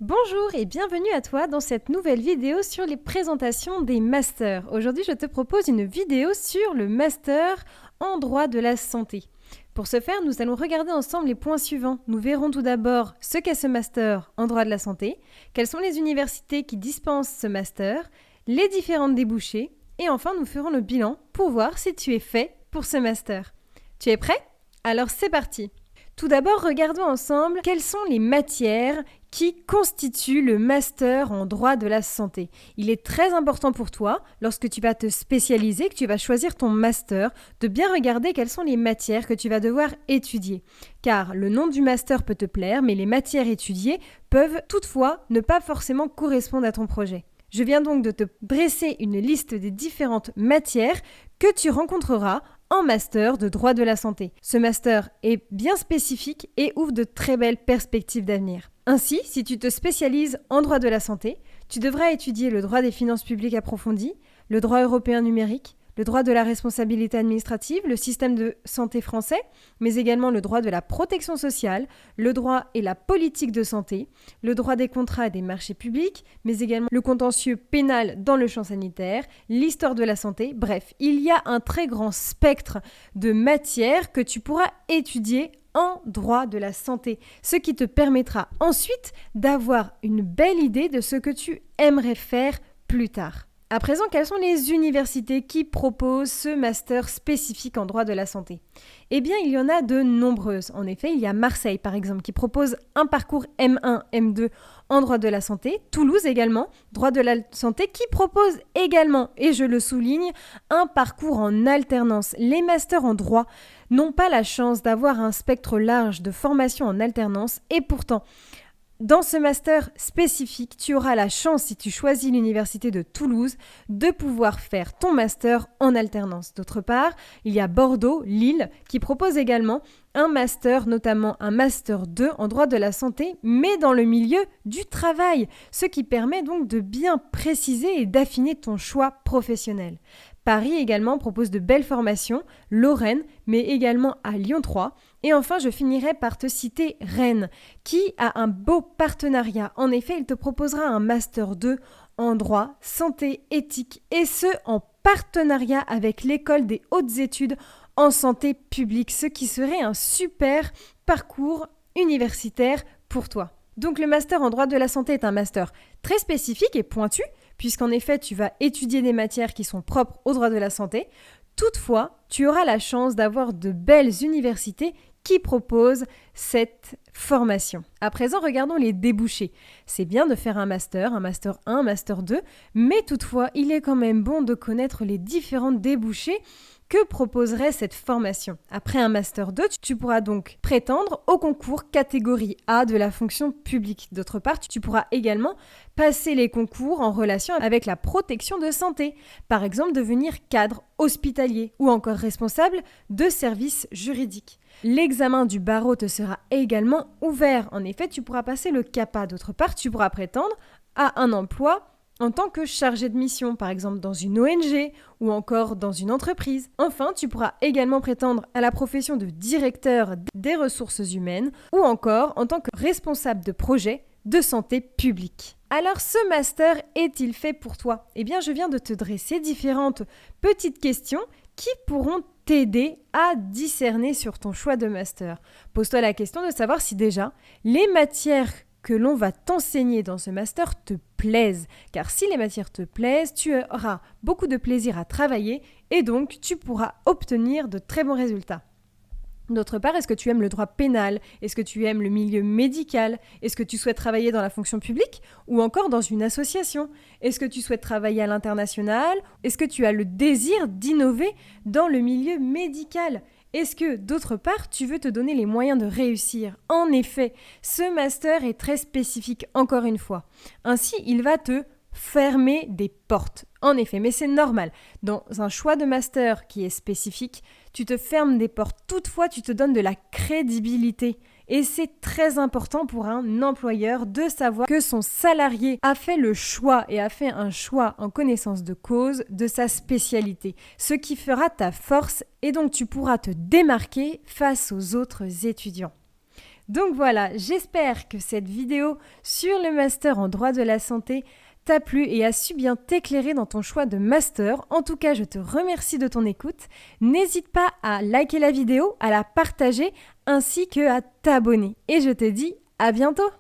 Bonjour et bienvenue à toi dans cette nouvelle vidéo sur les présentations des masters. Aujourd'hui, je te propose une vidéo sur le master en droit de la santé. Pour ce faire, nous allons regarder ensemble les points suivants. Nous verrons tout d'abord ce qu'est ce master en droit de la santé, quelles sont les universités qui dispensent ce master, les différentes débouchés et enfin nous ferons le bilan pour voir si tu es fait pour ce master. Tu es prêt? Alors c'est parti! Tout d'abord, regardons ensemble quelles sont les matières qui constituent le master en droit de la santé. Il est très important pour toi, lorsque tu vas te spécialiser, que tu vas choisir ton master, de bien regarder quelles sont les matières que tu vas devoir étudier. Car le nom du master peut te plaire, mais les matières étudiées peuvent toutefois ne pas forcément correspondre à ton projet. Je viens donc de te dresser une liste des différentes matières que tu rencontreras en master de droit de la santé. Ce master est bien spécifique et ouvre de très belles perspectives d'avenir. Ainsi, si tu te spécialises en droit de la santé, tu devras étudier le droit des finances publiques approfondi, le droit européen numérique, le droit de la responsabilité administrative, le système de santé français, mais également le droit de la protection sociale, le droit et la politique de santé, le droit des contrats et des marchés publics, mais également le contentieux pénal dans le champ sanitaire, l'histoire de la santé. Bref, il y a un très grand spectre de matières que tu pourras étudier en droit de la santé, ce qui te permettra ensuite d'avoir une belle idée de ce que tu aimerais faire plus tard. À présent, quelles sont les universités qui proposent ce master spécifique en droit de la santé? Eh bien, il y en a de nombreuses. En effet, il y a Marseille, par exemple, qui propose un parcours M1, M2 en droit de la santé. Toulouse également, droit de la santé, qui propose également, et je le souligne, un parcours en alternance. Les masters en droit n'ont pas la chance d'avoir un spectre large de formation en alternance, et pourtant, dans ce master spécifique, tu auras la chance, si tu choisis l'université de Toulouse, de pouvoir faire ton master en alternance. D'autre part, il y a Bordeaux, Lille, qui propose également un master, notamment un master 2 en droit de la santé, mais dans le milieu du travail, ce qui permet donc de bien préciser et d'affiner ton choix professionnel. Paris également propose de belles formations, Lorraine, mais également à Lyon 3. Et enfin, je finirai par te citer Rennes, qui a un beau partenariat. En effet, il te proposera un Master 2 en droit, santé, éthique, et ce, en partenariat avec l'école des hautes études en santé publique, ce qui serait un super parcours universitaire pour toi. Donc le Master en droit de la santé est un master très spécifique et pointu, puisqu'en effet, tu vas étudier des matières qui sont propres au droit de la santé. Toutefois, tu auras la chance d'avoir de belles universités qui proposent cette formation. À présent, regardons les débouchés. C'est bien de faire un master 1, un master 2, mais toutefois, il est quand même bon de connaître les différentes débouchés que proposerait cette formation. Après un Master 2, tu pourras donc prétendre au concours catégorie A de la fonction publique. D'autre part, tu pourras également passer les concours en relation avec la protection de santé. Par exemple, devenir cadre hospitalier ou encore responsable de services juridiques. L'examen du barreau te sera également ouvert. En effet, tu pourras passer le CAPA. D'autre part, tu pourras prétendre à un emploi en tant que chargé de mission, par exemple dans une ONG ou encore dans une entreprise. Enfin, tu pourras également prétendre à la profession de directeur des ressources humaines ou encore en tant que responsable de projet de santé publique. Alors, ce master est-il fait pour toi? Eh bien, je viens de te dresser différentes petites questions qui pourront t'aider à discerner sur ton choix de master. Pose-toi la question de savoir si déjà les matières que l'on va t'enseigner dans ce master te plaisent. Car si les matières te plaisent, tu auras beaucoup de plaisir à travailler et donc tu pourras obtenir de très bons résultats. D'autre part, est-ce que tu aimes le droit pénal? Est-ce que tu aimes le milieu médical? Est-ce que tu souhaites travailler dans la fonction publique ou encore dans une association? Est-ce que tu souhaites travailler à l'international? Est-ce que tu as le désir d'innover dans le milieu médical? Est-ce que, d'autre part, tu veux te donner les moyens de réussir? En effet, ce master est très spécifique, encore une fois. Ainsi, il va te fermer des portes. En effet, mais c'est normal. Dans un choix de master qui est spécifique, tu te fermes des portes. Toutefois, tu te donnes de la crédibilité. Et c'est très important pour un employeur de savoir que son salarié a fait le choix et a fait un choix en connaissance de cause de sa spécialité, ce qui fera ta force et donc tu pourras te démarquer face aux autres étudiants. Donc voilà, j'espère que cette vidéo sur le master en droit de la santé t'a plu et a su bien t'éclairer dans ton choix de master. En tout cas, je te remercie de ton écoute. N'hésite pas à liker la vidéo, à la partager ainsi que à t'abonner. Et je te dis à bientôt!